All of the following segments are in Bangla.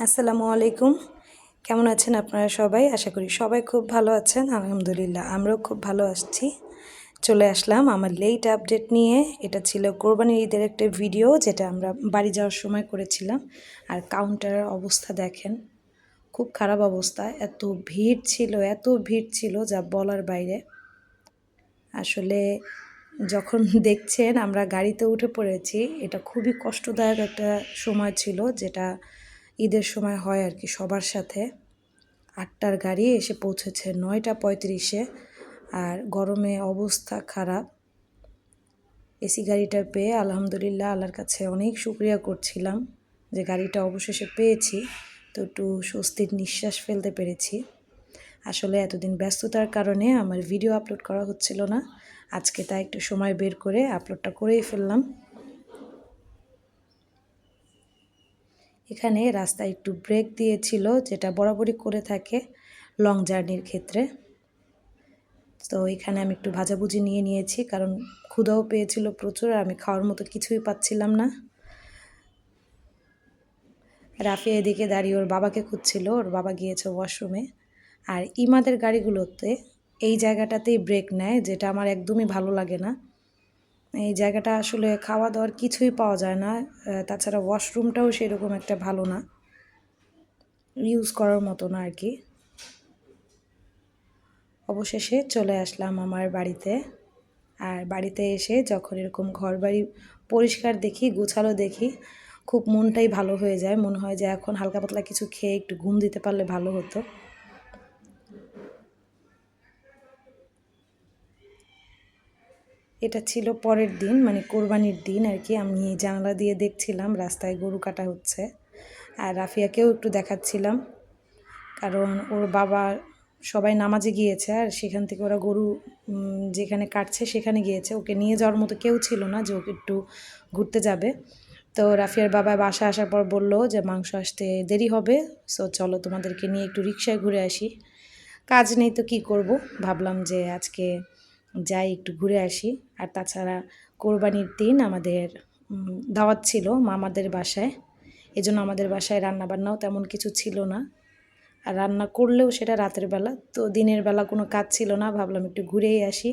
আসসালামু আলাইকুম। কেমন আছেন আপনারা সবাই? আশা করি সবাই খুব ভালো আছেন। আলহামদুলিল্লাহ আমরাও খুব ভালো আছি। চলে আসলাম আমার লেট আপডেট নিয়ে। এটা ছিল কোরবানির ঈদের একটা ভিডিও যেটা আমরা বাড়ি যাওয়ার সময় করেছিলাম। আর কাউন্টারের অবস্থা দেখেন, খুব খারাপ অবস্থা। এত ভিড় ছিল যা বলার বাইরে। আসলে যখন দেখছেন আমরা গাড়িতে উঠে পড়েছি, এটা খুবই কষ্টদায়ক একটা সময় ছিল, যেটা ঈদের সময় হয় আর কি সবার সাথে। ৮টার গাড়ি এসে পৌঁছেছে ৯টা ৩৫-এ, আর গরমে অবস্থা খারাপ। এসি গাড়িটা পেয়ে আলহামদুলিল্লাহ আল্লাহর কাছে অনেক শুকরিয়া করছিলাম যে গাড়িটা অবশেষে পেয়েছি, তো একটু স্বস্তির নিঃশ্বাস ফেলতে পেরেছি। আসলে এতদিন ব্যস্ততার কারণে আমার ভিডিও আপলোড করা হচ্ছিল না, আজকে তাই একটু সময় বের করে আপলোডটা করেই ফেললাম। এখানে রাস্তায় একটু ব্রেক দিয়েছিল, যেটা বরাবরই করে থাকে লং জার্নির ক্ষেত্রে। তো এখানে আমি একটু ভাজাভুজি নিয়ে নিয়েছি, কারণ ক্ষুধাও পেয়েছিল প্রচুর, আর আমি খাওয়ার মতো কিছুই পাচ্ছিলাম না। রাফি এদিকে দাঁড়িয়ে ওর বাবাকে খুঁজছিল, ওর বাবা গিয়েছে ওয়াশরুমে। আর ইমাদের গাড়িগুলোতে এই জায়গাটাতেই ব্রেক নেয়, যেটা আমার একদমই ভালো লাগে না। এই জায়গাটা আসলে খাওয়া দাওয়ার কিছুই পাওয়া যায় না, তাছাড়া ওয়াশরুমটাও সেরকম একটা ভালো না, ইউজ করার মতো না আর কি। অবশেষে চলে আসলাম আমার বাড়িতে। আর বাড়িতে এসে যখন এরকম ঘরবাড়ি পরিষ্কার দেখি, গোছালো দেখি, খুব মনটাই ভালো হয়ে যায়। মনে হয় যে এখন হালকা পাতলা কিছু খেয়ে একটু ঘুম দিতে পারলে ভালো হতো। এটা ছিল পরের দিন, মানে কোরবানির দিন আর কি। আমি জানালা দিয়ে দেখছিলাম রাস্তায় গরু কাটা হচ্ছে, আর রাফিয়াকেও একটু দেখাচ্ছিলাম, কারণ ওর বাবা সবাই নামাজে গিয়েছে, আর সেখান থেকে ওরা গরু যেখানে কাটছে সেখানে গিয়েছে। ওকে নিয়ে যাওয়ার মতো কেউ ছিল না যে ওকে একটু ঘুরতে যাবে। তো রাফিয়ার বাবা বাসা আসার পর বলল যে মাংস আসতে দেরি হবে, সো চলো তোমাদেরকে নিয়ে একটু রিক্সায় ঘুরে আসি। কাজ নেই তো কি করব, ভাবলাম যে আজকে যাই একটু ঘুরে আসি। আর তাছাড়া কোরবানির দিন আমাদের দাওয়াত ছিল মামাদের বাসায়, এজন্য আমাদের বাসায় রান্নাবান্নাও তেমন কিছু ছিল না। আর রান্না করলেও সেটা রাতের বেলা, তো দিনের বেলা কোনো কাজ ছিল না, ভাবলাম একটু ঘুরেই আসি।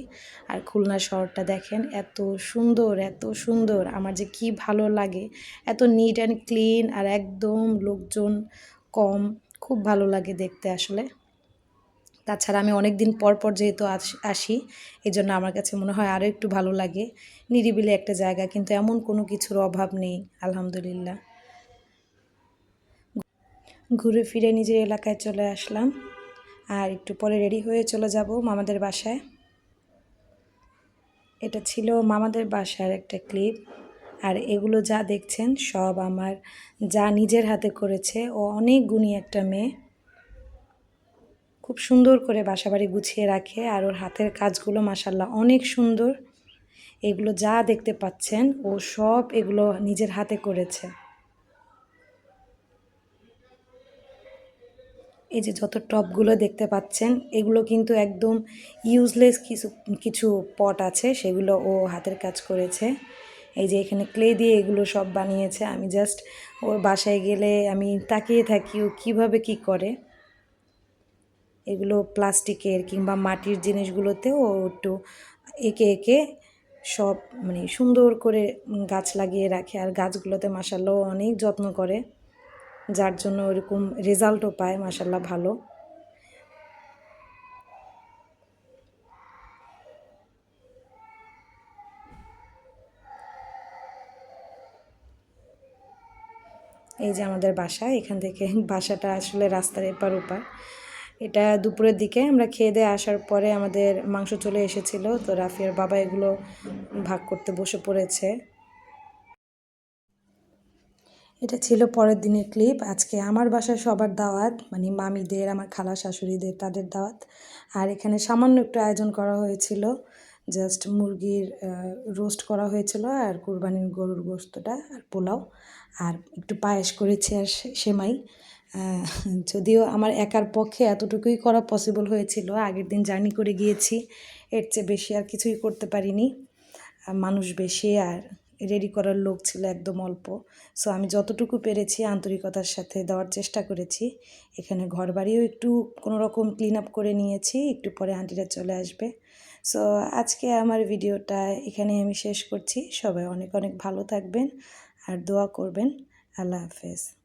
আর খুলনা শহরটা দেখেন, এত সুন্দর, আমার যে কি ভালো লাগে। এত নিট অ্যান্ড ক্লিন, আর একদম লোকজন কম, খুব ভালো লাগে দেখতে আসলে। তাছাড়া আমি অনেক দিন পর পর যেহেতু আসি, এই জন্য আমার কাছে মনে হয় আরও একটু ভালো লাগে। নিরিবিলি একটা জায়গা, কিন্তু এমন কোনো কিছুর অভাব নেই আলহামদুলিল্লাহ। ঘুরে ফিরে নিজের এলাকায় চলে আসলাম, আর একটু পরে রেডি হয়ে চলে যাব মামাদের বাসায়। এটা ছিল মামাদের বাসার একটা ক্লিপ। আর এগুলো যা দেখছেন সব আমার যা নিজের হাতে করেছে। ও অনেক গুণী একটা মেয়ে, খুব সুন্দর করে বাসাবাড়ি গুছিয়ে রাখে, আর ওর হাতের কাজগুলো মাশাল্লাহ অনেক সুন্দর। এগুলো যা দেখতে পাচ্ছেন ও সব এগুলো নিজের হাতে করেছে। এই যে যত টবগুলো দেখতে পাচ্ছেন, এগুলো কিন্তু একদম ইউজলেস কিছু কিছু পট আছে, সেগুলো ও হাতের কাজ করেছে। এই যে এখানে ক্লে দিয়ে এগুলো সব বানিয়েছে। আমি জাস্ট ওর বাসায় গেলে আমি তাকিয়ে থাকি ও কীভাবে কী করে। এগুলো প্লাস্টিকের কিংবা মাটির জিনিসগুলোতেও ও একটু এঁকে এঁকে সব মানে সুন্দর করে গাছ লাগিয়ে রাখে, আর গাছগুলোতে মাশাআল্লাহ অনেক যত্ন করে, যার জন্য ওরকম রেজাল্টও পায় মাশাআল্লাহ ভালো। এই যে আমাদের বাসা, এখান থেকে বাসাটা আসলে রাস্তার এপার ওপার। এটা দুপুরের দিকে আমরা খেয়ে দিয়ে আসার পরে আমাদের মাংস চলে এসেছিল, তো রাফিয়ার বাবা এগুলো ভাগ করতে বসে পড়েছে। এটা ছিল পরের দিনের ক্লিপ। আজকে আমার বাসায় সবার দাওয়াত, মানে মামিদের, আমার খালা শাশুড়িদের, তাদের দাওয়াত। আর এখানে সামান্য একটু আয়োজন করা হয়েছিল, জাস্ট মুরগির রোস্ট করা হয়েছিল, আর কুরবানির গরুর গোস্তটা, আর পোলাও, আর একটু পায়েস করেছি, আর সেমাই। আহ, যদিও আমার একার পক্ষে এতটুকুই করা পসিবল হয়েছিল, আগের দিন জার্নি করে গিয়েছি, এর চেয়ে বেশি আর কিছুই করতে পারিনি। মানুষ বেশি, আর রেডি করার লোক ছিল একদম অল্প। সো আমি যতটুকু পেরেছি আন্তরিকতার সাথে দেওয়ার চেষ্টা করেছি। এখানে ঘরবাড়িও একটু কোনো রকম ক্লিন আপ করে নিয়েছি, একটু পরে আন্টিরা চলে আসবে। সো আজকে আমার ভিডিওটা এখানেই আমি শেষ করছি। সবাই অনেক অনেক ভালো থাকবেন আর দোয়া করবেন। আল্লাহ হাফেজ।